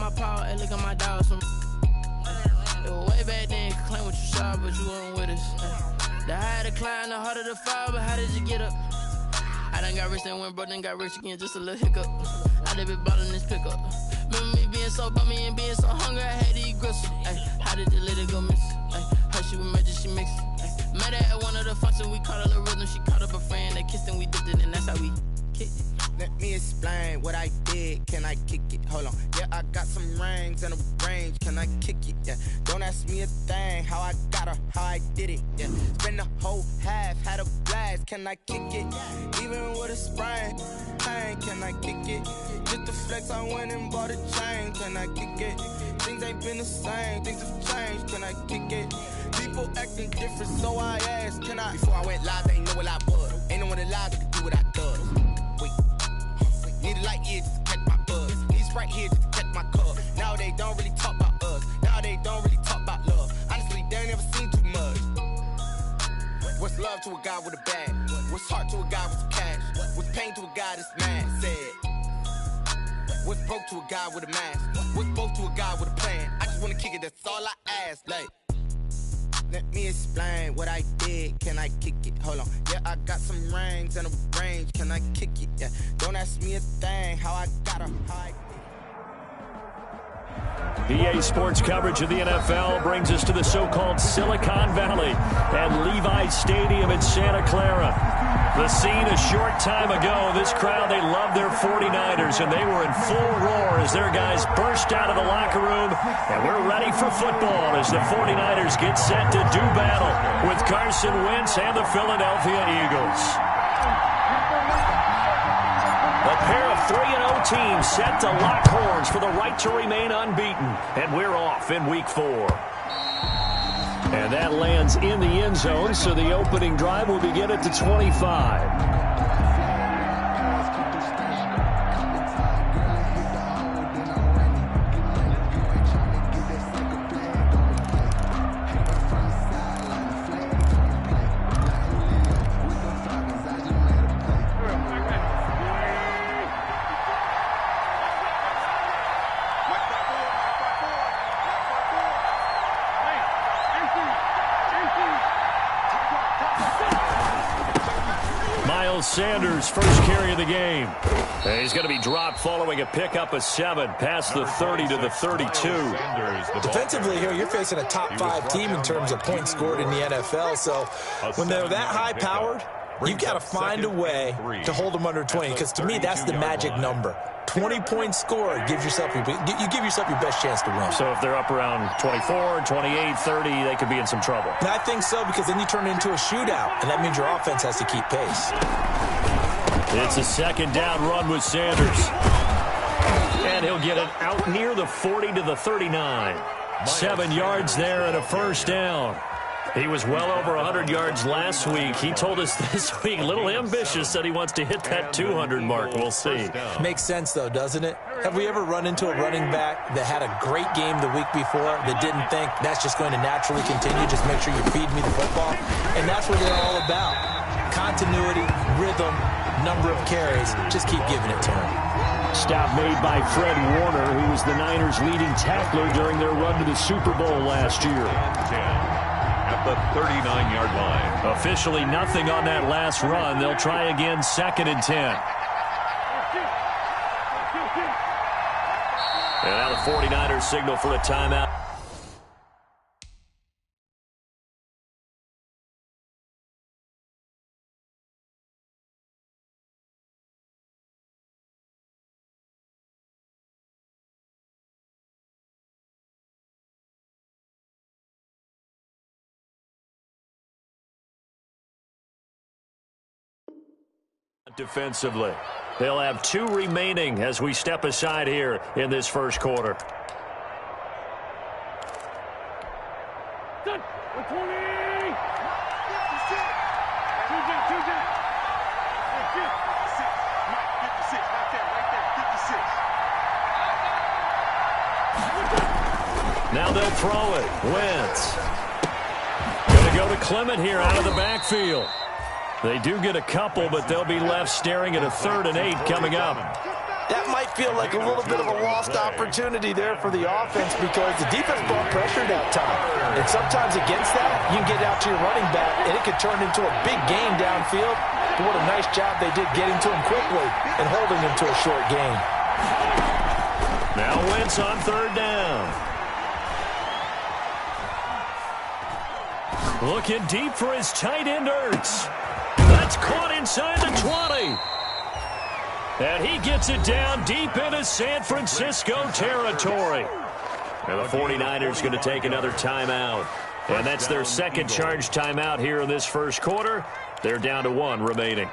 my power, hey, look at my dogs. It was way back then, you could claim what you saw, but you weren't with us. The higher the climb, the harder the fall, but how did you get up? I done got rich and went broke, then got rich again, just a little hiccup. I done been ballin' this pickup. Remember me being so bummy and being so hungry, I had to eat gristle. How did the lady go miss? Her she was magic, she mixed. Met her at one of the functions, we caught her the rhythm. She caught up a friend, they kissed and we dipped it, and that's how we kicked it. Let me explain what I did. Can I kick it? Hold on. Yeah, I got some rings and a range. Can I kick it? Yeah. Don't ask me a thing. How I got her, how I did it. Yeah. Spend the whole half, had a blast. Can I kick it? Even with a sprain. Hey, can I kick it? Just the flex, I went and bought a chain. Can I kick it? Things ain't been the same. Things have changed. Can I kick it? People acting different, so I asked, can I? Before I went live, they ain't know what I was. Ain't no one alive that could do what I does. Need a light here just to catch my buzz. Need right here just to catch my cup. Now they don't really talk about us. Now they don't really talk about love. Honestly, they ain't never seen too much. What's love to a guy with a bag? What's heart to a guy with some cash? What's pain to a guy that's mad? Said. What's broke to a guy with a mask? What's both to a guy with a plan? I just wanna kick it, that's all I ask. Like, let me explain what I did. Can I kick it? Hold on. Yeah, I got some rings and a range. Can I kick it? Yeah. Don't ask me a thing. How I got her. How I EA Sports coverage of the NFL brings us to the so-called Silicon Valley at Levi's Stadium in Santa Clara. The scene a short time ago. This crowd, they love their 49ers, and they were in full roar as their guys burst out of the locker room. And we're ready for football as the 49ers get set to do battle with Carson Wentz and the Philadelphia Eagles. A pair of 3-0 teams set to lock horns for the right to remain unbeaten. And we're off in Week 4. And that lands in the end zone, so the opening drive will begin at the 25. Sanders, first carry of the game. And he's going to be dropped following a pickup of 7 past the 30 to the 32. Defensively here, you're facing a top-5 team in terms of points scored in the NFL. So when they're that high-powered, you've got to find a way to hold them under 20. Because to me, that's the magic number. 20 points scored gives yourself your best chance to win. So if they're up around 24, 28, 30, they could be in some trouble. And I think so, because then you turn it into a shootout, and that means your offense has to keep pace. It's a second down run with Sanders. And he'll get it out near the 40 to the 39. 7 yards there and a first down. He was well over 100 yards last week. He told us this week, a little ambitious, that he wants to hit that 200 mark. We'll see. Makes sense, though, doesn't it? Have we ever run into a running back that had a great game the week before that didn't think that's just going to naturally continue? Just make sure you feed me the football. And that's what they're all about. Continuity, rhythm, number of carries. Just keep giving it to him. Stop made by Fred Warner, who was the Niners' leading tackler during their run to the Super Bowl last year. At the 39-yard line. Officially nothing on that last run. They'll try again, 2nd and 10. And now the 49ers signal for a timeout. Defensively. They'll have 2 remaining as we step aside here in this first quarter. Now they'll throw it. Wentz. Going to go to Clement here out of the backfield. They do get a couple, but they'll be left staring at a 3rd and 8 coming up. that might feel like a little bit of a lost opportunity there for the offense because the defense brought pressure that time. And sometimes against that, you can get out to your running back, and it could turn into a big gain downfield. But what a nice job they did getting to him quickly and holding him to a short gain. Now Wentz on third down. Looking deep for his tight end, Ertz. That's caught inside the 20. And he gets it down deep into San Francisco territory. And the 49ers going to take another timeout. And that's their second charge timeout here in this first quarter. They're down to 1 remaining.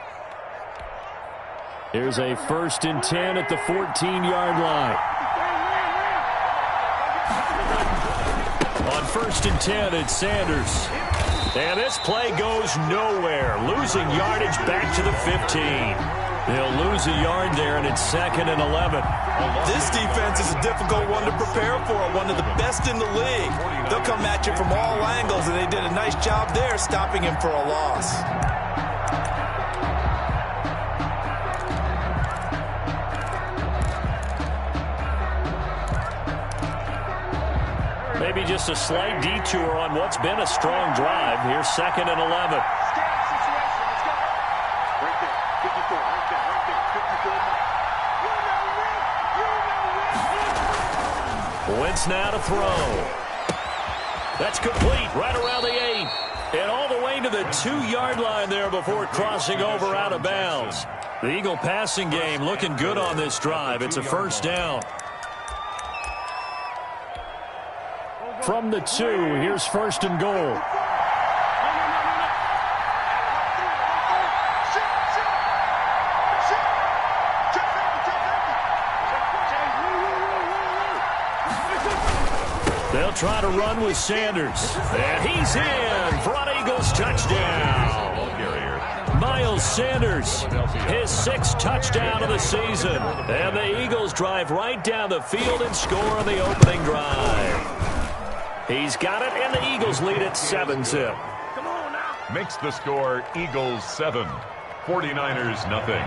Here's a 1st and 10 at the 14-yard line. On 1st and 10, it's Sanders. And this play goes nowhere. Losing yardage back to the 15. They'll lose a yard there, and it's 2nd and 11. This defense is a difficult one to prepare for, one of the best in the league. They'll come at you from all angles, and they did a nice job there stopping him for a loss. Maybe just a slight detour on what's been a strong drive. Here's 2nd and 11. Wentz now to throw. That's complete right around the 8. And all the way to the 2-yard line there before crossing over out of bounds. The Eagle passing game looking good on this drive. It's a 1st down. From the 2, here's 1st and goal. They'll try to run with Sanders. And he's in for an Eagles touchdown. Miles Sanders, his 6th touchdown of the season. And the Eagles drive right down the field and score on the opening drive. He's got it, and the Eagles lead at 7-zip. Makes the score Eagles 7, 49ers nothing.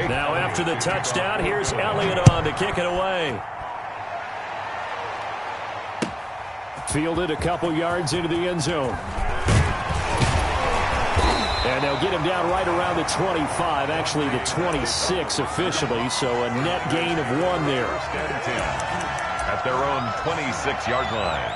Now after the touchdown, here's Elliott on to kick it away. Fielded a couple yards into the end zone. And they'll get him down right around the 25, actually the 26 officially, so a net gain of 1 there. At their own 26-yard line.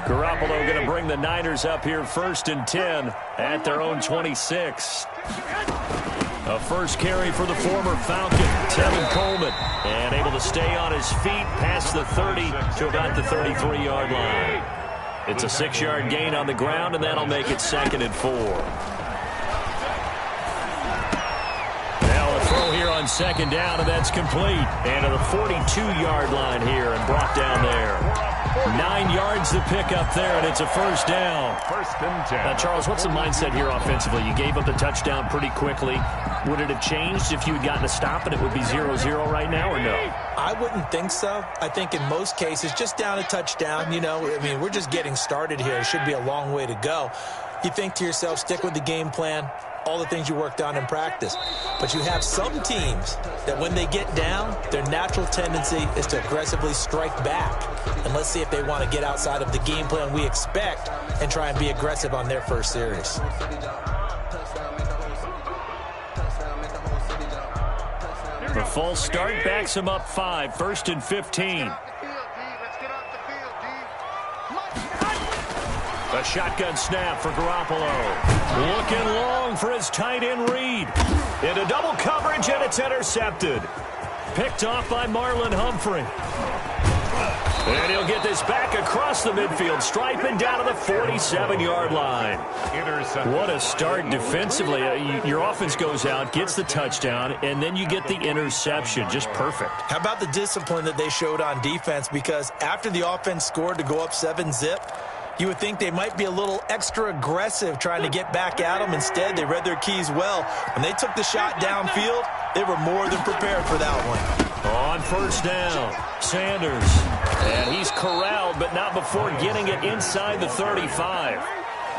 Garoppolo going to bring the Niners up here 1st and 10 at their own 26. A first carry for the former Falcon, Tevin Coleman, and able to stay on his feet past the 30 to about the 33-yard line. It's a 6-yard gain on the ground, and that'll make it 2nd and 4. Now a throw here on 2nd down, and that's complete. And to the 42-yard line here and brought down there. 9 yards to pick up there, and it's a 1st down. 1st and 10. Now, Charles, what's the mindset here offensively? You gave up the touchdown pretty quickly. Would it have changed if you had gotten a stop and it would be 0-0 right now, or no? I wouldn't think so. I think in most cases, just down a touchdown, you know, I mean, we're just getting started here. It should be a long way to go. You think to yourself, stick with the game plan, all the things you worked on in practice. But you have some teams that when they get down, their natural tendency is to aggressively strike back. And let's see if they want to get outside of the game plan we expect and try and be aggressive on their first series. The false start backs him up 5, 1st and 15. A shotgun snap for Garoppolo. Looking long for his tight end Reed. Into double coverage, and it's intercepted. Picked off by Marlon Humphrey. And he'll get this back across the midfield stripe and down to the 47-yard line. What a start defensively. Your offense goes out, gets the touchdown, and then you get the interception. Just perfect. How about the discipline that they showed on defense? Because after the offense scored to go up 7-zip, you would think they might be a little extra aggressive trying to get back at them. Instead, they read their keys well. When they took the shot downfield, they were more than prepared for that one. On 1st down, Sanders. And he's corralled, but not before getting it inside the 35.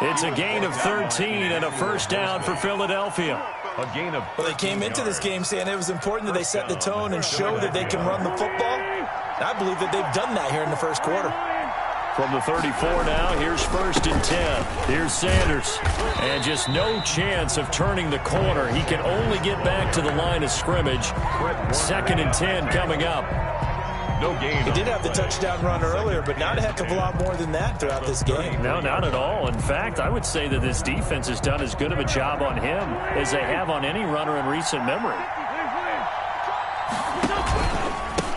It's a gain of 13 and a first down for Philadelphia. A gain of Well, they came into this game saying it was important that they set the tone and show that they can run the football. I believe that they've done that here in the first quarter. From the 34 now, here's 1st and 10. Here's Sanders. And just no chance of turning the corner. He can only get back to the line of scrimmage. 2nd and 10 coming up. no gain. He did have the touchdown run earlier, but not a heck of a lot more than that throughout this game. No, not at all. In fact, I would say that this defense has done as good of a job on him as they have on any runner in recent memory.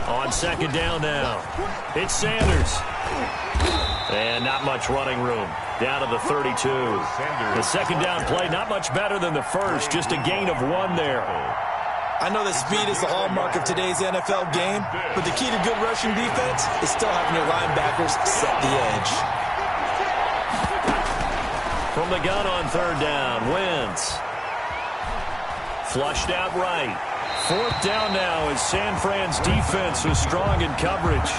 On 2nd down now, it's Sanders. And not much running room. Down to the 32. The 2nd down play, not much better than the first. Just a gain of 1 there. I know that speed is the hallmark of today's NFL game, but the key to good rushing defense is still having your linebackers set the edge. From the gun on 3rd down, Wentz. Flushed out right. 4th down now as San Fran's defense was strong in coverage.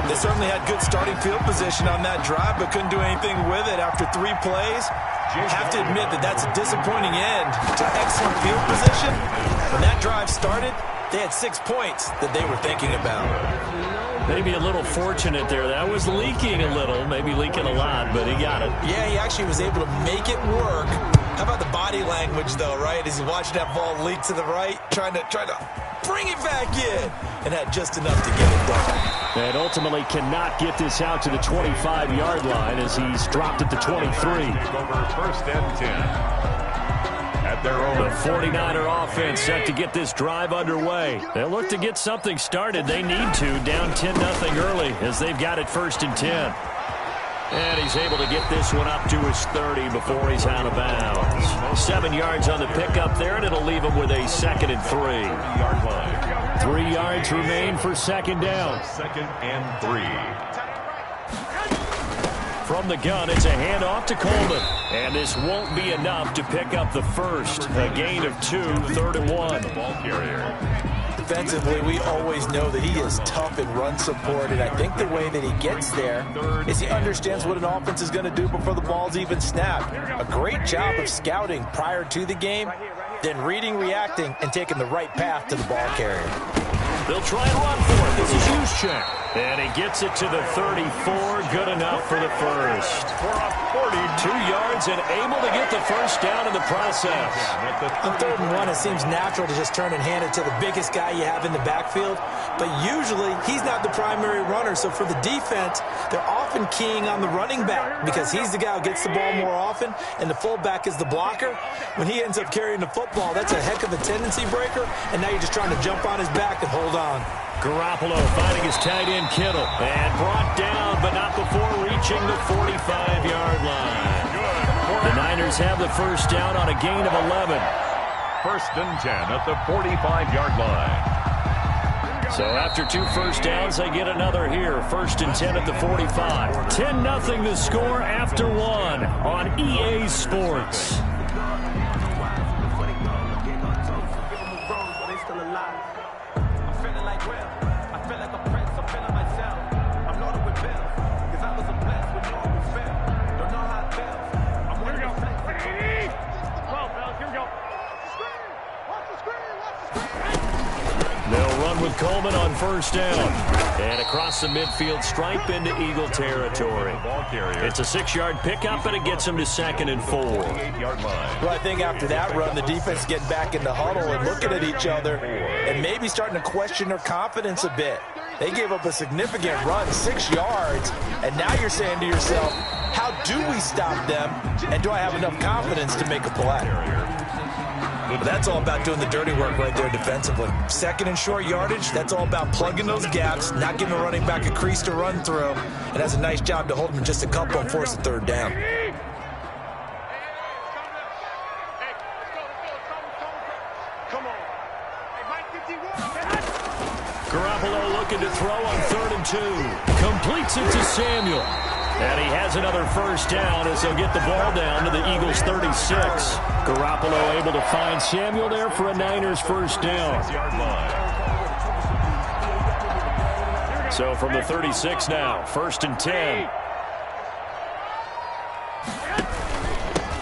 They certainly had good starting field position on that drive, but couldn't do anything with it after 3 plays. Have to admit that that's a disappointing end to excellent field position. When that drive started, they had 6 points that they were thinking about. Maybe a little fortunate there. That was leaking a little, maybe leaking a lot, but he got it. Yeah, he actually was able to make it work. How about the body language, though, right? As he watched that ball leak to the right, trying to bring it back in, and had just enough to get it done. And ultimately cannot get this out to the 25-yard line as he's dropped at the 23. Over 1st and 10. At their own. The 49er offense set to get this drive underway. They'll look to get something started. They need to, down 10-0 early as they've got it 1st and 10. And he's able to get this one up to his 30 before he's out of bounds. 7 yards on the pickup there, and it'll leave him with a 2nd and 3. 3-yard line. 3 yards remain for 2nd down. 2nd and 3. From the gun, it's a handoff to Coleman. And this won't be enough to pick up the first. A gain of 2, 3rd and 1. Ball carrier. Defensively, we always know that he is tough in run support, and I think the way that he gets there is he understands what an offense is going to do before the ball's even snapped. A great job of scouting prior to the game, then reading, reacting, and taking the right path to the ball carrier. They'll try and run for it. This is Juszczyk. And he gets it to the 34. Good enough for the first. For a 42 yards and able to get the first down in the process. On 3rd and 1, it seems natural to just turn and hand it to the biggest guy you have in the backfield. But usually, he's not the primary runner. So for the defense, they're often keying on the running back because he's the guy who gets the ball more often, and the fullback is the blocker. When he ends up carrying the football, that's a heck of a tendency breaker, and now you're just trying to jump on his back and hold on. Garoppolo finding his tight end Kittle. And brought down, but not before reaching the 45-yard line. The Niners have the first down on a gain of 11. 1st and 10 at the 45-yard line. So after 2 first downs, they get another here. 1st and 10 at the 45. 10-0 the score after 1 on EA Sports. With Coleman on 1st down. And across the midfield stripe into Eagle territory. It's a 6-yard pickup, and it gets him to 2nd and 4. Well, I think after that run, the defense getting back in the huddle and looking at each other and maybe starting to question their confidence a bit. They gave up a significant run, 6 yards, and now you're saying to yourself, how do we stop them, and do I have enough confidence to make a play? But that's all about doing the dirty work right there defensively. 2nd and short yardage, that's all about plugging those gaps, not giving a running back a crease to run through, and has a nice job to hold him in just a couple and force a 3rd down. Garoppolo looking to throw on 3rd and 2. Completes it to Samuel. And he has another first down as they'll get the ball down to the Eagles' 36. Garoppolo able to find Samuel there for a Niners first down. So from the 36 now, 1st and 10.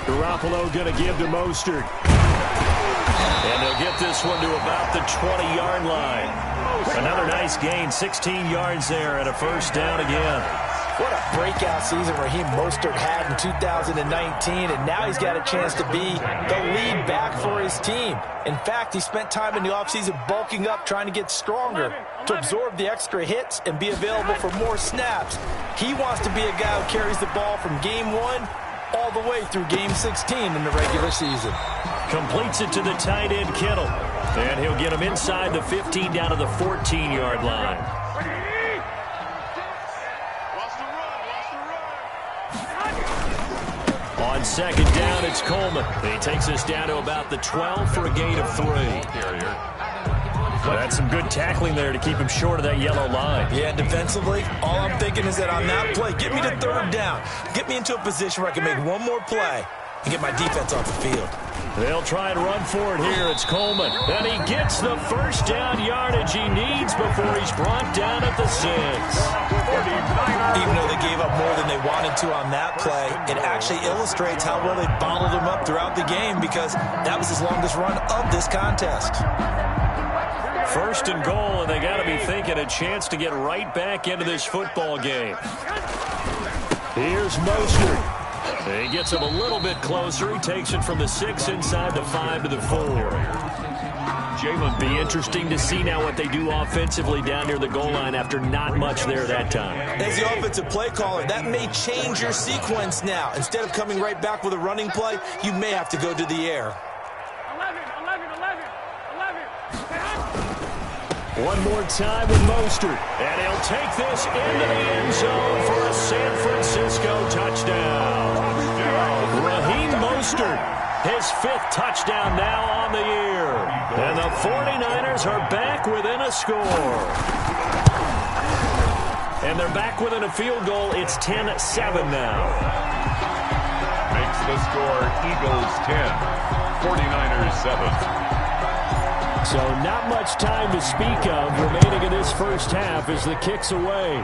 Garoppolo going to give to Mostert. And they'll get this one to about the 20-yard line. Another nice gain, 16 yards there, and a first down again. What a breakout season Raheem Mostert had in 2019, and now he's got a chance to be the lead back for his team. In fact, he spent time in the offseason bulking up, trying to get stronger, to absorb the extra hits and be available for more snaps. He wants to be a guy who carries the ball from game 1 all the way through game 16 in the regular season. Completes it to the tight end, Kittle. And he'll get him inside the 15 down to the 14-yard line. On second down, it's Coleman. He takes us down to about the 12 for a gain of 3. That's some good tackling there to keep him short of that yellow line. Yeah, defensively, all I'm thinking is that on that play, get me to third down. Get me into a position where I can make one more play and get my defense off the field. They'll try and run for it here. It's Coleman. And he gets the first down yardage he needs before he's brought down at the 6. Even though they gave up more than they wanted to on that play, it actually illustrates how well they bottled him up throughout the game, because that was his longest run of this contest. First and goal, and they got to be thinking a chance to get right back into this football game. Here's Mostert. He gets him a little bit closer. He takes it from the 6 inside the 5 to the 4. Jalen, be interesting to see now what they do offensively down near the goal line after not much there that time. As the offensive play caller, that may change your sequence now. Instead of coming right back with a running play, you may have to go to the air. 11. One more time with Mostert. And he'll take this into the end zone for a San Francisco touchdown. Raheem Mostert, his 5th touchdown now on the year. And the 49ers are back within a score. And they're back within a field goal. It's 10-7 now. Makes the score Eagles 10, 49ers 7. So not much time to speak of remaining in this first half as the kick's away.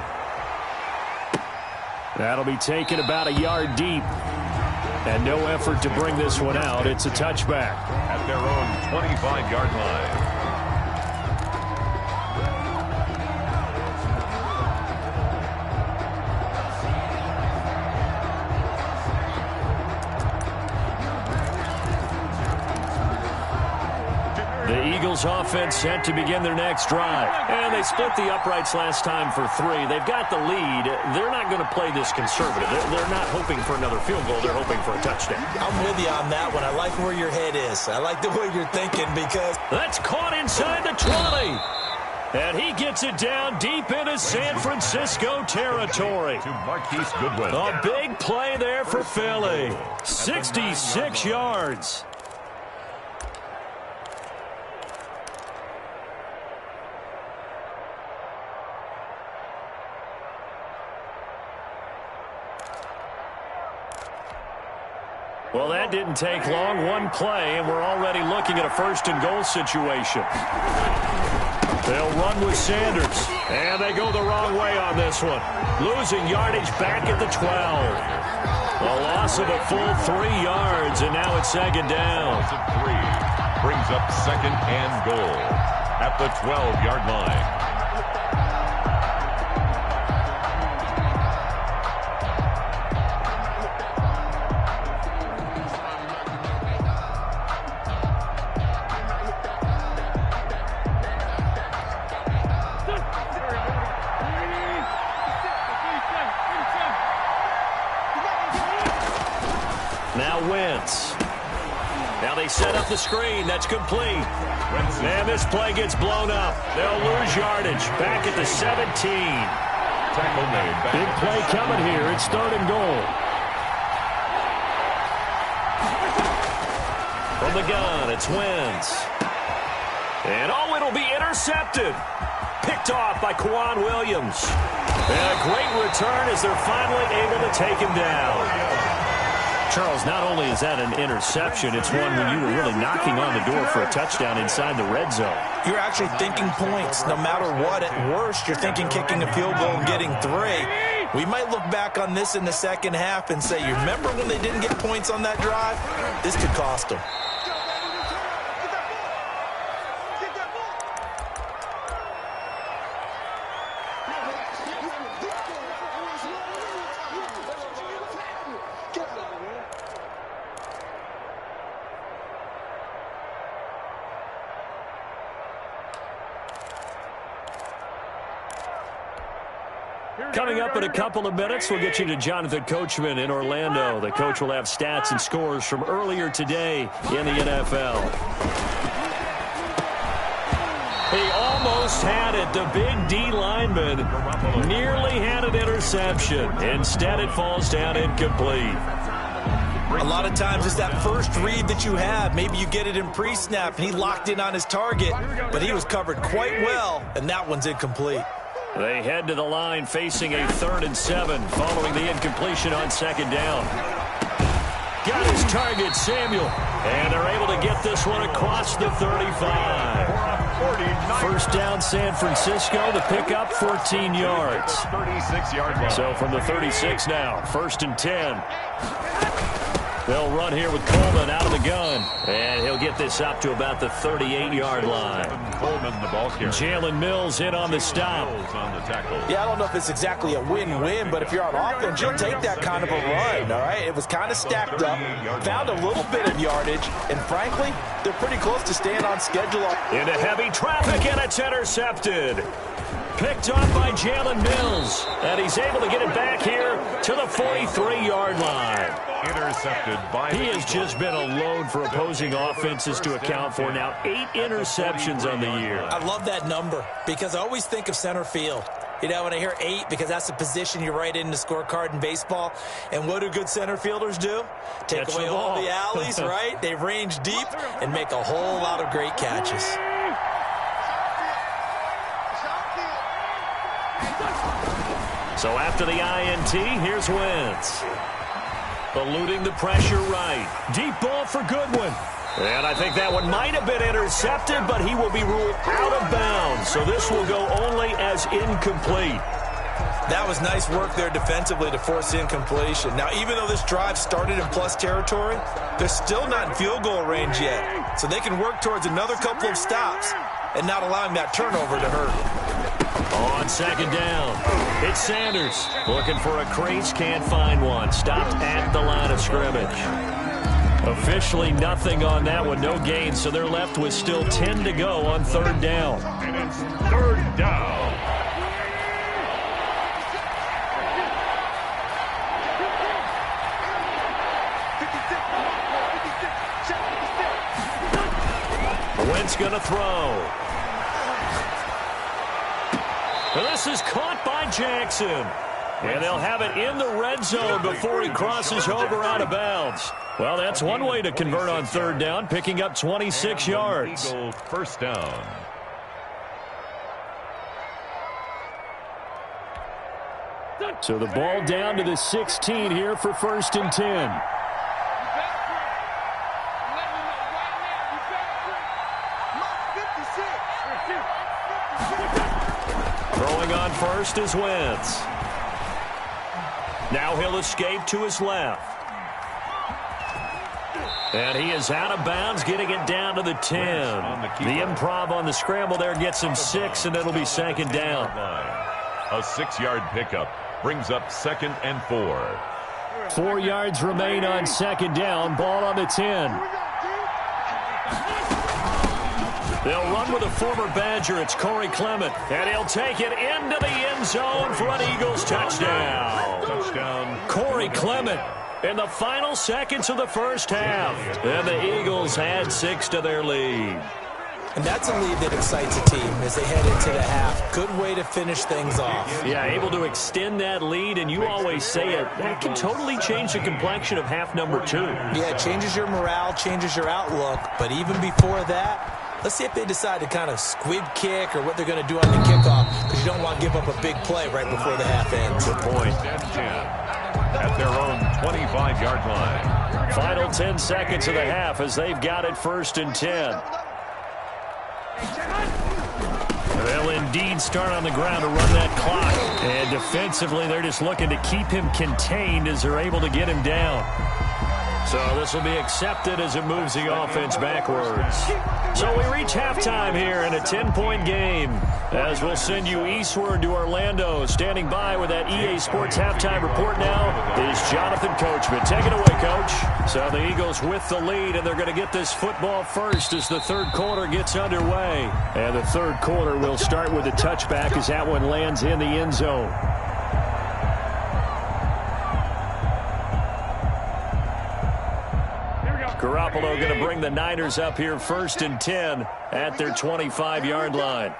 That'll be taken about a yard deep. And no effort to bring this one out. It's a touchback. At their own 25-yard line. The Eagles offense set to begin their next drive. And they split the uprights last time for 3. They've got the lead. They're not going to play this conservative. They're not hoping for another field goal. They're hoping for a touchdown. I'm with you on that one. I like where your head is. I like the way you're thinking, because that's caught inside the 20. And he gets it down deep into San Francisco territory. To Marquise Goodwin. A big play there for Philly. 66 yards. Well, that didn't take long. One play, and we're already looking at a first and goal situation. They'll run with Sanders, and they go the wrong way on this one. Losing yardage back at the 12. A loss of a full 3 yards, and now it's second down. 3 brings up second and goal at the 12-yard line. Now they set up the screen. That's complete. And this play gets blown up. They'll lose yardage. Back at the 17. Tackle made. Big play coming here. It's third and goal. From the gun, it's Wentz. And it'll be intercepted. Picked off by Quan Williams. And a great return as they're finally able to take him down. Charles, not only is that an interception, it's one when you were really knocking on the door for a touchdown inside the red zone. You're actually thinking points. No matter what, at worst, you're thinking kicking a field goal and getting 3. We might look back on this in the second half and say, you remember when they didn't get points on that drive? This could cost them. Coming up in a couple of minutes, we'll get you to Jonathan Coachman in Orlando. The coach will have stats and scores from earlier today in the NFL. He almost had it. The big D lineman nearly had an interception. Instead, it falls down incomplete. A lot of times it's that first read that you have. Maybe you get it in pre-snap, and he locked in on his target, but he was covered quite well, and that one's incomplete. They head to the line facing a 3rd and 7 following the incompletion on 2nd down. Got his target, Samuel. And they're able to get this one across the 35. 1st down, San Francisco. The pickup, 14 yards. 36-yard line. So from the 36 now, 1st and 10. They'll run here with Coleman out of the gun. And he'll get this up to about the 38-yard line. Coleman, the ball carrier. Jalen Mills in on the stop. On the tackle. Yeah, I don't know if it's exactly a win-win, but if you're on offense, you'll take that kind of a run, all right? It was kind of stacked up, found a little bit of yardage, and frankly, they're pretty close to staying on schedule. Into heavy traffic, and it's intercepted. Picked off by Jalen Mills, and he's able to get it back here to the 43-yard line. Intercepted by He has just been a load for opposing offenses to account for. Now 8 interceptions on the year. I love that number because I always think of center field. You know, when I hear 8, because that's the position you write in the scorecard in baseball. And what do good center fielders do? Take away all the alleys, right? They range deep and make a whole lot of great catches. So after the INT, here's Wentz. Eluding the pressure right. Deep ball for Goodwin. And I think that one might have been intercepted, but he will be ruled out of bounds. So this will go only as incomplete. That was nice work there defensively to force incompletion. Now, even though this drive started in plus territory, they're still not in field goal range yet. So they can work towards another couple of stops and not allowing that turnover to hurt. On 2nd down, it's Sanders. Looking for a crease, can't find one. Stopped at the line of scrimmage. Officially nothing on that one, no gain, so they're left with still 10 to go on 3rd down. And it's 3rd down. Wentz going to throw. This is caught by Jackson. And they'll have it in the red zone before he crosses over out of bounds. Well, that's one way to convert on 3rd down, picking up 26 yards. Eagle 1st down. So the ball down to the 16 here for 1st and 10. Throwing on first is Wentz. Now he'll escape to his left. And he is out of bounds, getting it down to the 10. The improv on the scramble there gets him 6, and it'll be 2nd down. A 6-yard pickup brings up 2nd and 4. 4 yards remain on 2nd down. Ball on the 10. They'll run with a former Badger. It's Corey Clement. And he'll take it into the end zone for an Eagles touchdown. Corey Clement in the final seconds of the first half. And the Eagles add 6 to their lead. And that's a lead that excites a team as they head into the half. Good way to finish things off. Yeah, able to extend that lead, and you always say it, that can totally change the complexion of half number 2. Yeah, it changes your morale, changes your outlook. But even before that, let's see if they decide to kind of squib kick or what they're going to do on the kickoff, because you don't want to give up a big play right before the half ends. Good point. At their own 25-yard line. Final 10 seconds of the half as they've got it 1st and 10. They'll indeed start on the ground to run that clock. And defensively, they're just looking to keep him contained as they're able to get him down. So this will be accepted as it moves the offense backwards. So we reach halftime here in a 10-point game. As we'll send you eastward to Orlando. Standing by with that EA Sports halftime report now is Jonathan Coachman. Take it away, Coach. So the Eagles with the lead, and they're going to get this football first as the third quarter gets underway. And the third quarter will start with a touchback as that one lands in the end zone. Garoppolo going to bring the Niners up here 1st and 10 at their 25-yard line.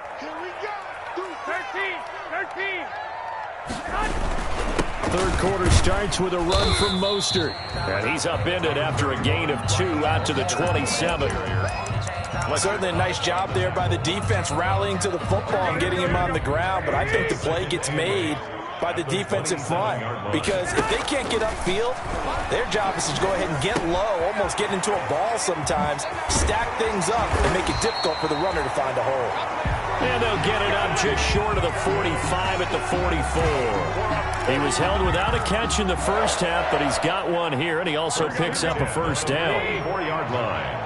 Third quarter starts with a run from Mostert. And he's upended after a gain of 2 out to the 27. Certainly a nice job there by the defense rallying to the football and getting him on the ground. But I think the play gets made by the defensive front, because if they can't get upfield, their job is to go ahead and get low, almost get into a ball sometimes, stack things up, and make it difficult for the runner to find a hole. And they'll get it up just short of the 45 at the 44. He was held without a catch in the first half, but he's got one here, and he also picks up a first down. 4-yard line.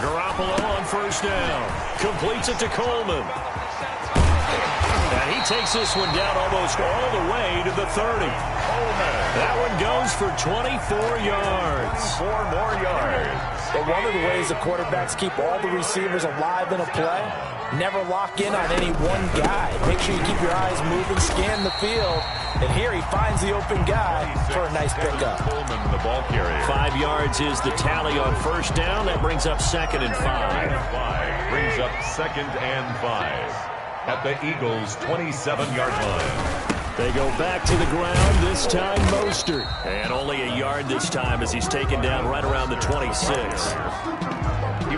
Garoppolo on first down. Completes it to Coleman. And he takes this one down almost all the way to the 30. That one goes for 24 yards. 4 more yards. But one of the ways the quarterbacks keep all the receivers alive in a play, never lock in on any one guy. Make sure you keep your eyes moving, scan the field. And here he finds the open guy for a nice pickup. Coleman, the ball carrier. 5 yards is the tally on first down. That brings up 2nd and 5. Brings up 2nd and 5. At the Eagles' 27-yard line. They go back to the ground, this time Mostert. And only a yard this time as he's taken down right around the 26.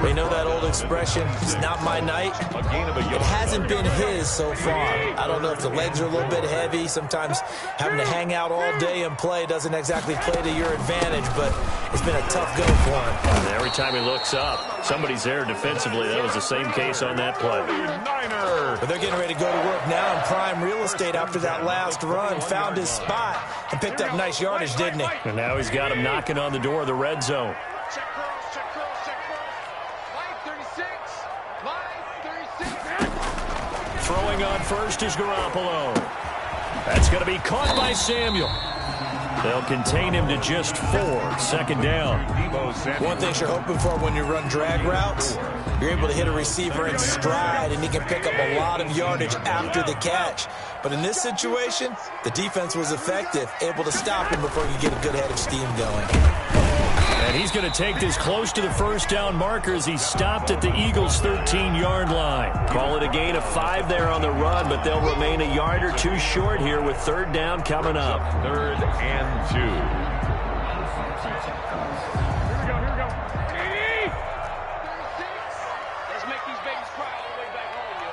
They know that old expression, it's not my night. It hasn't been his so far. I don't know if the legs are a little bit heavy. Sometimes having to hang out all day and play doesn't exactly play to your advantage, but it's been a tough go for him. And every time he looks up, somebody's there defensively. That was the same case on that play. But they're getting ready to go to work now in prime real estate after that last run. Found his spot and picked up nice yardage, didn't he? And now he's got him knocking on the door of the red zone. Throwing on first is Garoppolo. That's going to be caught by Samuel. They'll contain him to just 4. 2nd down. One thing you're hoping for when you run drag routes, you're able to hit a receiver in stride, and he can pick up a lot of yardage after the catch. But in this situation, the defense was effective, able to stop him before he could get a good head of steam going. And he's going to take this close to the first down marker as he stopped at the Eagles' 13-yard line. Call it a gain of 5 there on the run, but they'll remain a yard or 2 short here with 3rd down coming up. 3rd and 2. Here we go. Let's make these babies cry all the way back home, yo.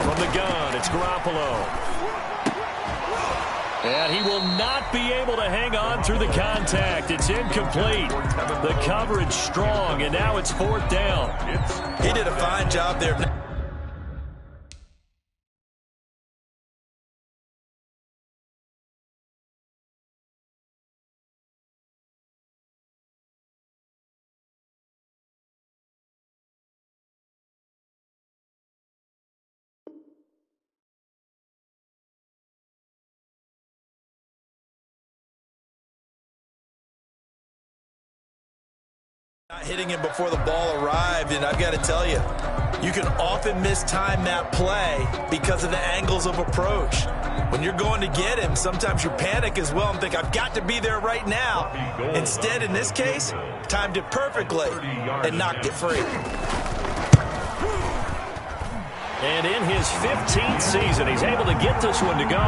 From the gun, it's Garoppolo. And he will not be able to hang on through the contact. It's incomplete. The coverage strong, and now it's 4th down. He did a fine job there. Not hitting him before the ball arrived, and I've got to tell you, you can often mistime that play because of the angles of approach. When you're going to get him, sometimes you panic as well and think, I've got to be there right now. Instead, in this case, timed it perfectly and knocked it free. And in his 15th season, he's able to get this one to go.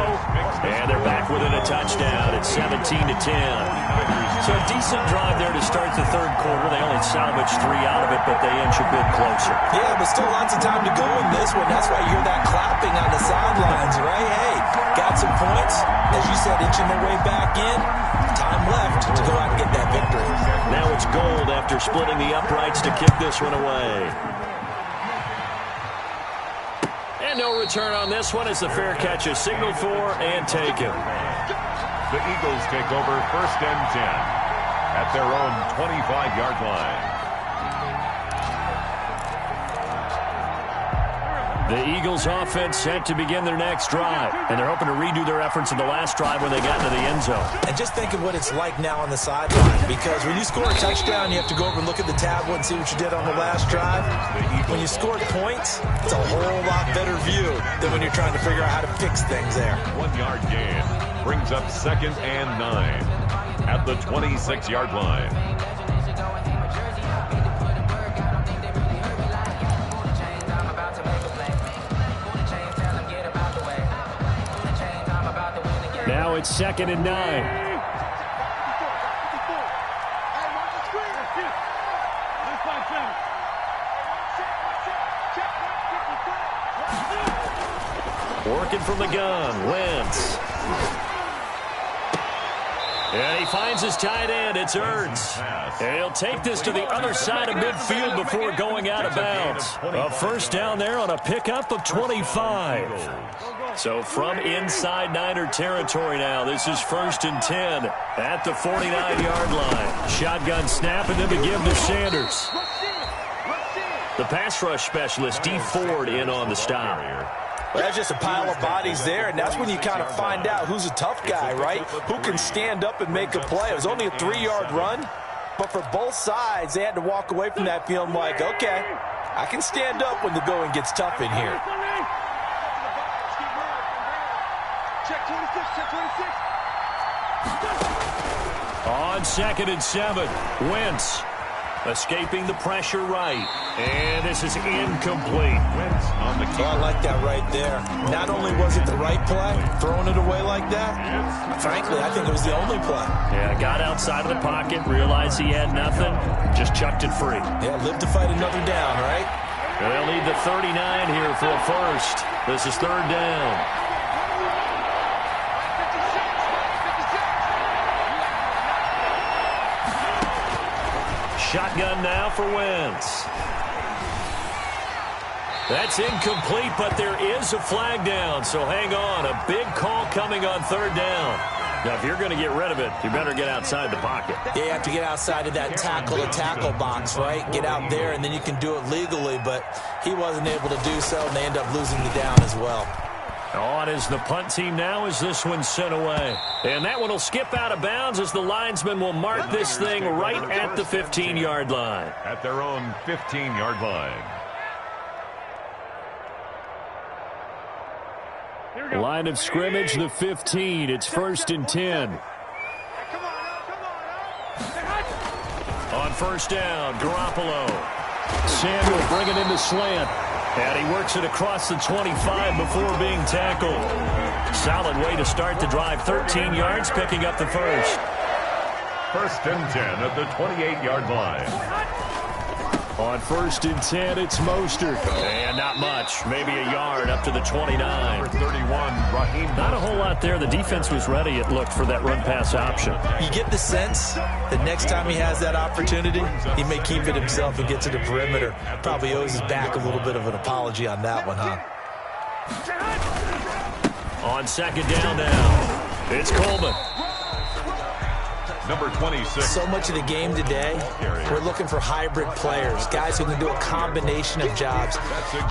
And they're back within a touchdown. It's 17-10. So a decent drive there to start the third quarter. They only salvaged 3 out of it, but they inch a bit closer. Yeah, but still lots of time to go in this one. That's why you hear that clapping on the sidelines, right? Hey, got some points. As you said, inching their way back in. Time left to go out and get that victory. Now it's gold after splitting the uprights to kick this one away. And no return on this one as the fair catch is signaled for and taken. The Eagles take over 1st and 10 at their own 25-yard line. The Eagles offense set to begin their next drive, and they're hoping to redo their efforts in the last drive when they got into the end zone. And just think of what it's like now on the sideline, because when you score a touchdown, you have to go over and look at the tablet and see what you did on the last drive. When you scored points, it's a whole lot better view than when you're trying to figure out how to fix things there. 1-yard gain brings up 2nd and 9 at the 26-yard line. Now it's 2nd and 9. Working from the gun, Wentz. And he finds his tight end. It's Ertz. And he'll take this to the other side of midfield before going out of bounds. A first down there on a pickup of 25. So from inside Niner territory now, this is 1st and 10 at the 49-yard line. Shotgun snap and then to give to Sanders. The pass rush specialist, D. Ford, in on the stop. Well, that's just a pile of bodies there, and that's when you kind of find out who's a tough guy, right? Who can stand up and make a play. It was only a 3-yard run, but for both sides, they had to walk away from that feeling like, okay, I can stand up when the going gets tough in here. Check 26, check 26. On 2nd and 7, Wentz escaping the pressure right. And this is incomplete. Wentz on the Oh, I like that right there. Not only was it the right play, throwing it away like that, frankly, I think it was the only play. Yeah, got outside of the pocket, realized he had nothing, just chucked it free. Yeah, live to fight another down, right? They'll need the 39 here for a first. This is 3rd down. Shotgun now for Wentz. That's incomplete, but there is a flag down, so hang on. A big call coming on 3rd down. Now, if you're going to get rid of it, you better get outside the pocket. Yeah, you have to get outside of that tackle-to-tackle box, right? Get out there, and then you can do it legally, but he wasn't able to do so, and they end up losing the down as well. On is the punt team now as this one's sent away. And that one will skip out of bounds as the linesman will mark this thing right at the 15-yard line. at their own 15-yard line. Line of scrimmage, the 15. It's 1st and 10. On 1st down, Garoppolo. Samuel bringing in the slant. And he works it across the 25 before being tackled. Solid way to start the drive. 13 yards, picking up the first. 1st and 10 at the 28-yard line. On 1st and 10, it's Mostert. And not much. Maybe a yard up to the 29. Number 31, Raheem. Not a whole lot there. The defense was ready, it looked, for that run-pass option. You get the sense that next time he has that opportunity, he may keep it himself and get to the perimeter. Probably owes his back a little bit of an apology on that one, huh? On 2nd down now, it's Coleman. Number 26. So much of the game today, we're looking for hybrid players, guys who can do a combination of jobs.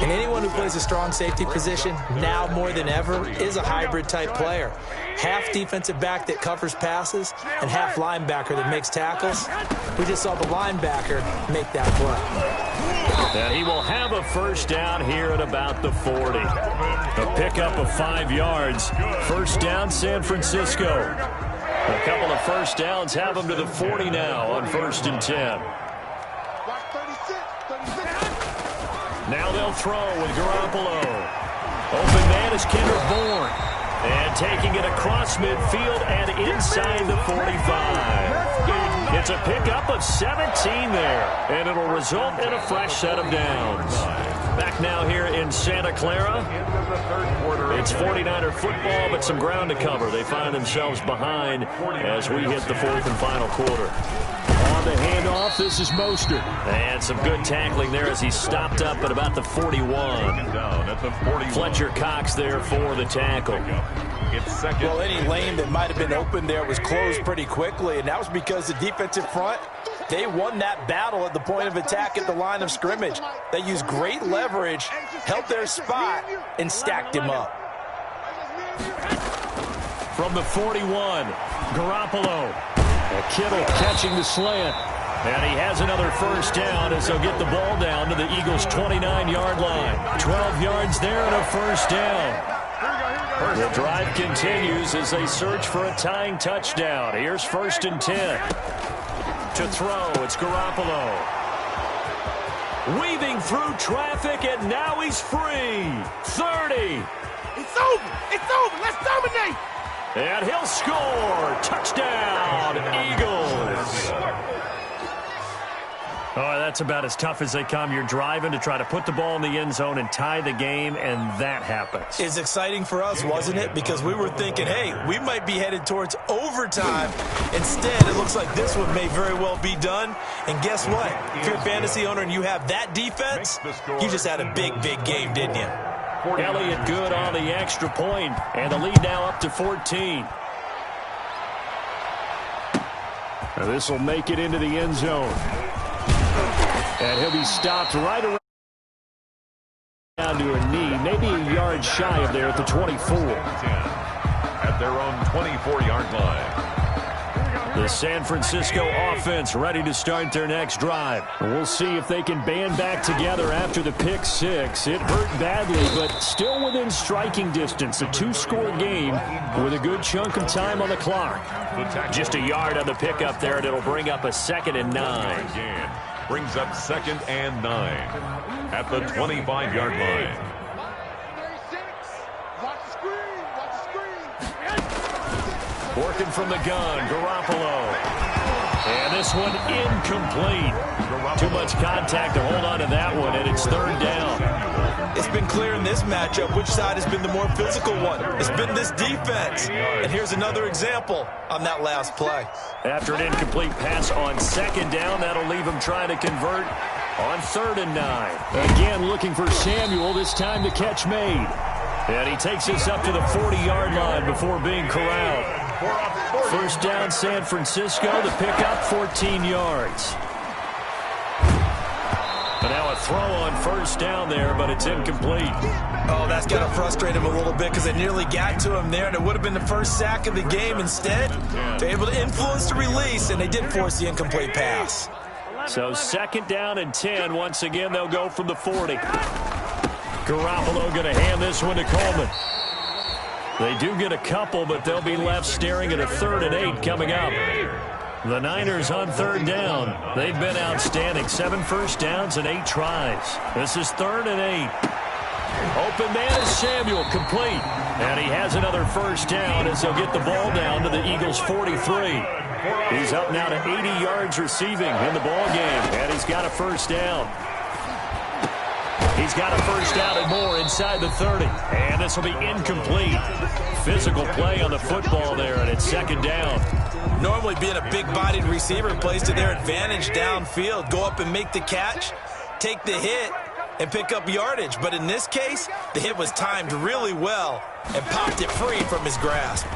And anyone who plays a strong safety position, now more than ever, is a hybrid type player. Half defensive back that covers passes and half linebacker that makes tackles. We just saw the linebacker make that play. And he will have a first down here at about the 40. A pickup of 5 yards. First down, San Francisco. A couple of first downs have them to the 40 now on 1st and 10. Now they'll throw with Garoppolo. Open man is Kendrick Bourne. And taking it across midfield and inside the 45. It's a pickup of 17 there. And it'll result in a fresh set of downs. Back now here in Santa Clara. It's 49er football, but some ground to cover. They find themselves behind as we hit the 4th and final quarter. On the handoff, this is Mostert. And some good tackling there as he stopped up at about the 41. Down at the 41. Fletcher Cox there for the tackle. It's second. Well, any lane that might have been open there was closed pretty quickly, and that was because the defensive front, they won that battle at the point of attack at the line of scrimmage. They used great leverage, held their spot, and stacked him up. From the 41, Garoppolo. Kittle catching the slant. And he has another first down as they'll get the ball down to the Eagles' 29-yard line. 12 yards there and a first down. The drive continues as they search for a tying touchdown. Here's 1st and 10. To throw, it's Garoppolo. Weaving through traffic, and now he's free. 30. It's over. It's over. Let's dominate. And he'll score. Touchdown, Eagles. Oh, that's about as tough as they come. You're driving to try to put the ball in the end zone and tie the game, and that happens. It's exciting for us, wasn't it? Because we were thinking, hey, we might be headed towards overtime. Instead, it looks like this one may very well be done. And guess what? If you're a fantasy owner and you have that defense, you just had a big, big game, didn't you? Elliott good on the extra point, and the lead now up to 14. Now this will make it into the end zone. And he'll be stopped right around down to a knee, maybe a yard shy of there at the 24. At their own 24-yard line. The San Francisco offense ready to start their next drive. We'll see if they can band back together after the pick six. It hurt badly, but still within striking distance. A 2-score game with a good chunk of time on the clock. Just a yard on the pickup there, and it'll bring up a 2nd and 9. Again, brings up 2nd and 9 at the 25-yard line. Working from the gun, Garoppolo. And this one incomplete. Too much contact to hold on to that one, and it's 3rd down. It's been clear in this matchup which side has been the more physical one. It's been this defense. And here's another example on that last play. After an incomplete pass on 2nd down, that'll leave him trying to convert on 3rd and 9. Again, looking for Samuel, this time the catch made. And he takes us up to the 40-yard line before being corralled. First down, San Francisco. The pickup, 14 yards. But now a throw on 1st down there, but it's incomplete. Oh, that's got to frustrate him a little bit because they nearly got to him there, and it would have been the first sack of the game. Instead, they're able to influence the release, and they did force the incomplete pass. So 2nd down and 10. Once again, they'll go from the 40. Garoppolo going to hand this one to Coleman. They do get a couple, but they'll be left staring at a 3rd and 8 coming up. The Niners on 3rd down. They've been outstanding. 7 first downs and 8 tries. This is 3rd and 8. Open man is Samuel, complete. And he has another first down as they'll get the ball down to the Eagles' 43. He's up now to 80 yards receiving in the ball game, and he's got a first down. He's got a first down and more inside the 30. And this will be incomplete. Physical play on the football there, and it's 2nd down. Normally being a big-bodied receiver plays to their advantage downfield. Go up and make the catch, take the hit, and pick up yardage. But in this case, the hit was timed really well and popped it free from his grasp.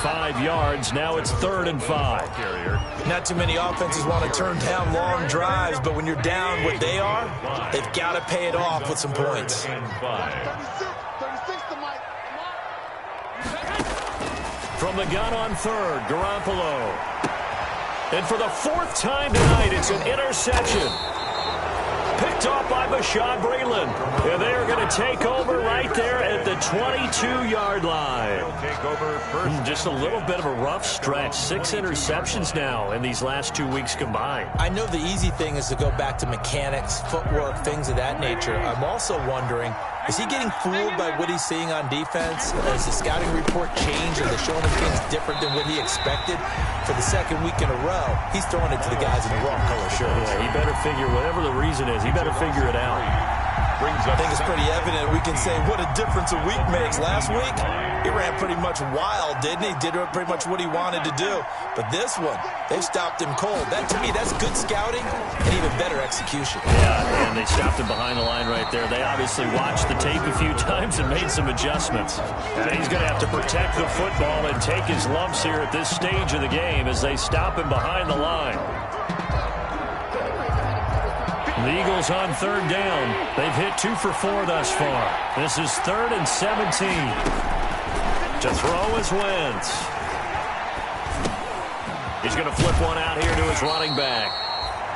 5 yards. Now it's 3rd and 5. Not too many offenses want to turn down long drives, but when you're down what they are, they've got to pay it off with some points. From the gun on 3rd, Garoppolo. And for the 4th time tonight, it's an interception. Picked off by Bashaud Breeland. And they are going to take over right there at the 22-yard line. Just a little bit of a rough stretch. 6 interceptions now in these last 2 weeks combined. I know the easy thing is to go back to mechanics, footwork, things of that nature. I'm also wondering, is he getting fooled by what he's seeing on defense? Has the scouting report changed? Are they showing him things different than what he expected? For the 2nd week in a row, he's throwing it to the guys in the wrong color shirts. Yeah, he better figure, whatever the reason is, he better figure it out. I think it's pretty evident. We can say what a difference a week makes. Last week, he ran pretty much wild, didn't he? Did pretty much what he wanted to do. But this one, they stopped him cold. That, to me, that's good scouting and even better execution. Yeah, and they stopped him behind the line right there. They obviously watched the tape a few times and made some adjustments. And he's going to have to protect the football and take his lumps here at this stage of the game as they stop him behind the line. The Eagles on third down. They've hit 2 for 4 thus far. This is 3rd and 17. To throw is Wentz. He's going to flip one out here to his running back.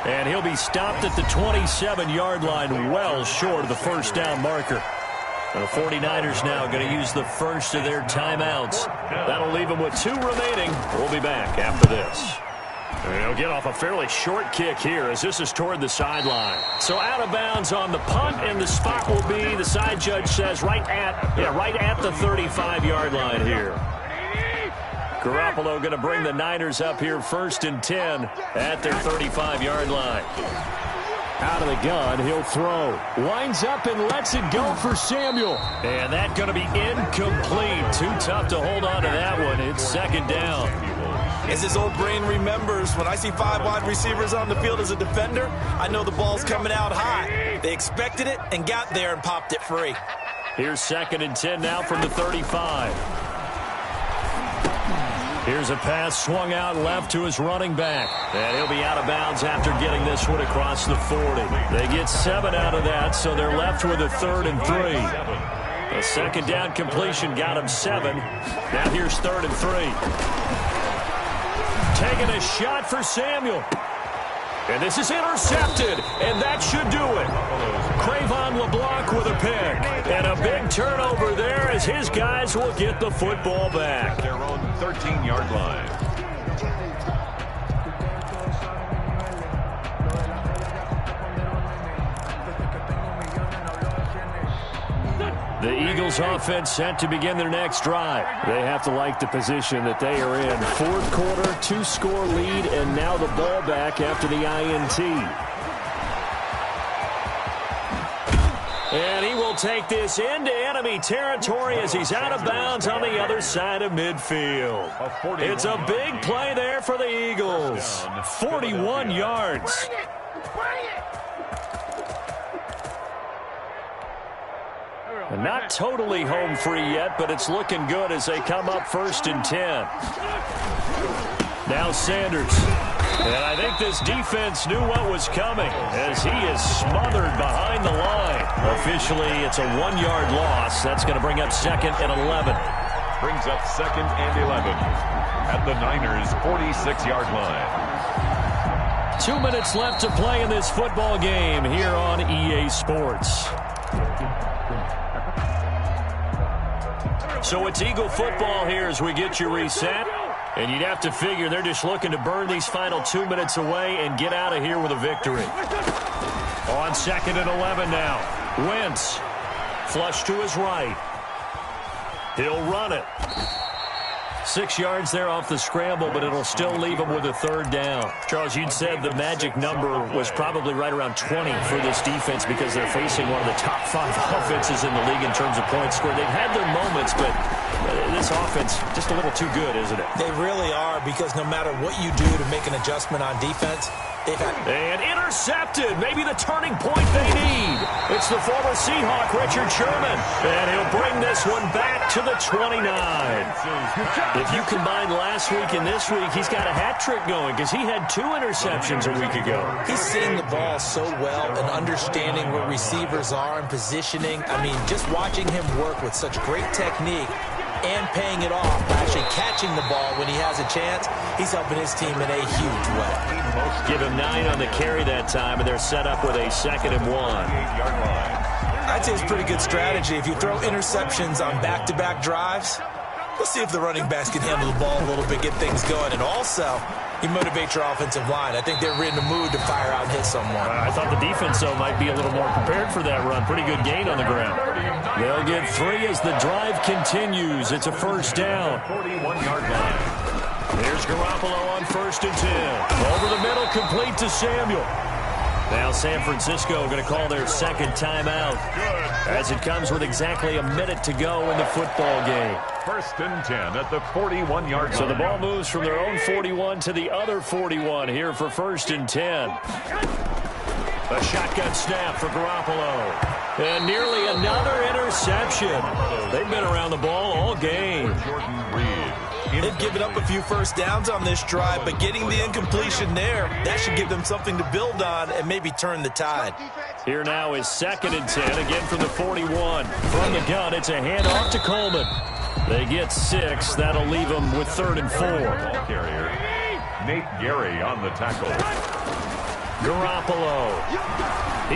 And he'll be stopped at the 27-yard line, well short of the first down marker. And the 49ers now going to use the first of their timeouts. That'll leave them with 2 remaining. We'll be back after this. They'll get off a fairly short kick here as this is toward the sideline. So out of bounds on the punt, and the spot will be, the side judge says, right at the 35-yard line here. Garoppolo going to bring the Niners up here 1st and 10 at their 35-yard line. Out of the gun, he'll throw. Winds up and lets it go for Samuel. And that's going to be incomplete. Too tough to hold on to that one. It's 2nd down. As his old brain remembers, when I see 5 wide receivers on the field as a defender, I know the ball's coming out high. They expected it and got there and popped it free. Here's 2nd and 10 now from the 35. Here's a pass swung out left to his running back. And he'll be out of bounds after getting this one across the 40. They get 7 out of that, so they're left with a 3rd and 3. A 2nd down completion got him 7. Now here's 3rd and 3. Taking a shot for Samuel. And this is intercepted, and that should do it. Cravon LeBlanc with a pick. And a big turnover there as his guys will get the football back. Their own 13-yard line. The Eagles offense set to begin their next drive. They have to like the position that they are in. 4th quarter, 2-score lead, and now the ball back after the INT. And he will take this into enemy territory as he's out of bounds on the other side of midfield. It's a big play there for the Eagles. 41 yards. And not totally home free yet, but it's looking good as they come up 1st and 10. Now Sanders. And I think this defense knew what was coming as he is smothered behind the line. Officially, it's a 1-yard loss. That's going to bring up 2nd and 11. Brings up 2nd and 11 at the Niners' 46-yard line. 2 minutes left to play in this football game here on EA Sports. So it's Eagle football here as we get you reset. And you'd have to figure they're just looking to burn these final 2 minutes away and get out of here with a victory. On 2nd and 11 now. Wentz. Flush to his right. He'll run it. 6 yards there off the scramble, but it'll still leave him with a 3rd down. Charles, you'd said the magic number was probably right around 20 for this defense because they're facing one of the top 5 offenses in the league in terms of points scored. They've had their moments, but this offense just a little too good, isn't it? They really are, because no matter what you do to make an adjustment on defense, they've had... And intercepted. Maybe the turning point they need. It's the former Seahawk, Richard Sherman. And he'll bring this one back to the 29. If you combine last week and this week, he's got a hat trick going because he had 2 interceptions a week ago. He's seeing the ball so well and understanding where receivers are and positioning. I mean, just watching him work with such great technique and paying it off by actually catching the ball when he has a chance, he's helping his team in a huge way. Give him 9 on the carry that time, and they're set up with a 2nd and 1. I'd say it's pretty good strategy. If you throw interceptions on back-to-back drives, let's see if the running backs can handle the ball a little bit, get things going. And also, you motivate your offensive line. I think they're in the mood to fire out and hit someone. I thought the defense, though, might be a little more prepared for that run. Pretty good gain on the ground. They'll get 3 as the drive continues. It's a 1st down. 41-yard line. Here's Garoppolo on 1st and 10. Over the middle, complete to Samuel. Now San Francisco going to call their 2nd timeout as it comes with exactly a minute to go in the football game. First and 10 at the 41-yard line. So the ball moves from their own 41 to the other 41 here for first and 10. A shotgun snap for Garoppolo. And nearly another interception. They've been around the ball all game. Jordan Reed. They've given up a few first downs on this drive, but getting the incompletion there, that should give them something to build on and maybe turn the tide. Here now is second and 10, again from the 41. From the gun, it's a handoff to Coleman. They get 6. That'll leave them with 3rd and 4. Ball carrier, Nate Gary on the tackle. Garoppolo.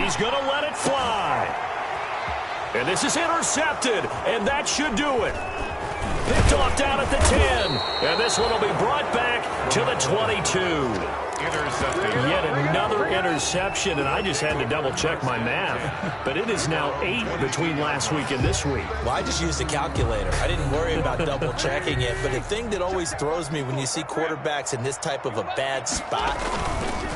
He's going to let it fly. And this is intercepted, and that should do it. Picked off down at the 10. And this one will be brought back to the 22. Intercepted. Yet another interception, and I just had to double-check my math. But it is now 8 between last week and this week. Well, I just used a calculator. I didn't worry about double-checking it. But the thing that always throws me when you see quarterbacks in this type of a bad spot,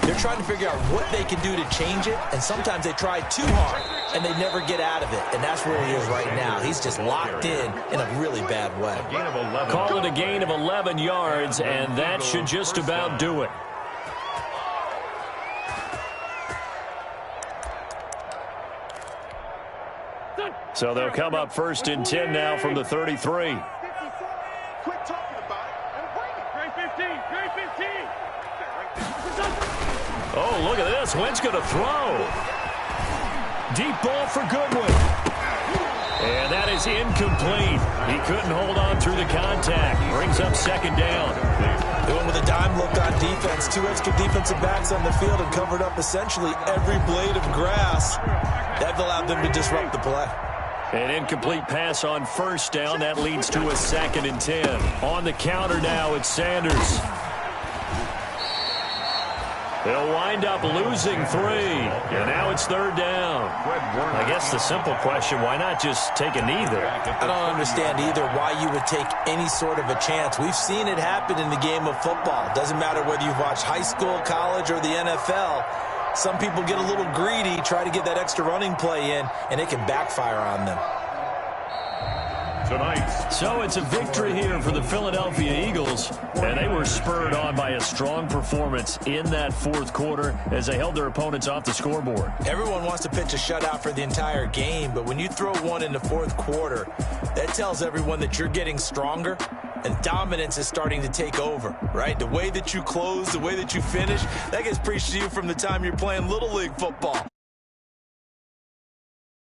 they're trying to figure out what they can do to change it, and sometimes they try too hard, and they never get out of it. And that's where he is right now. He's just locked in a really bad way. Gain of 11. Call it a gain of 11 yards, and that should just about do it. So they'll come up first and 10 now from the 33. Quit talking about it and bring it. Grade 15. Grade 15. Oh, look at this. Wentz going to throw. Deep ball for Goodwin. And that is incomplete. He couldn't hold on through the contact. Brings up second down. They went with a dime look on defense. 2 extra defensive backs on the field and covered up essentially every blade of grass. That allowed them to disrupt the play. An incomplete pass on first down. That leads to a 2nd and 10. On the counter now, it's Sanders. They'll wind up losing 3. And now it's 3rd down. I guess the simple question, why not just take a knee there? I don't understand either why you would take any sort of a chance. We've seen it happen in the game of football. Doesn't matter whether you've watched high school, college, or the NFL. Some people get a little greedy, try to get that extra running play in, and it can backfire on them. Tonight. So it's a victory here for the Philadelphia Eagles, and they were spurred on by a strong performance in that 4th quarter as they held their opponents off the scoreboard. Everyone wants to pitch a shutout for the entire game, but when you throw one in the 4th quarter, that tells everyone that you're getting stronger and dominance is starting to take over, right? The way that you close, the way that you finish, that gets preached to you from the time you're playing Little League football.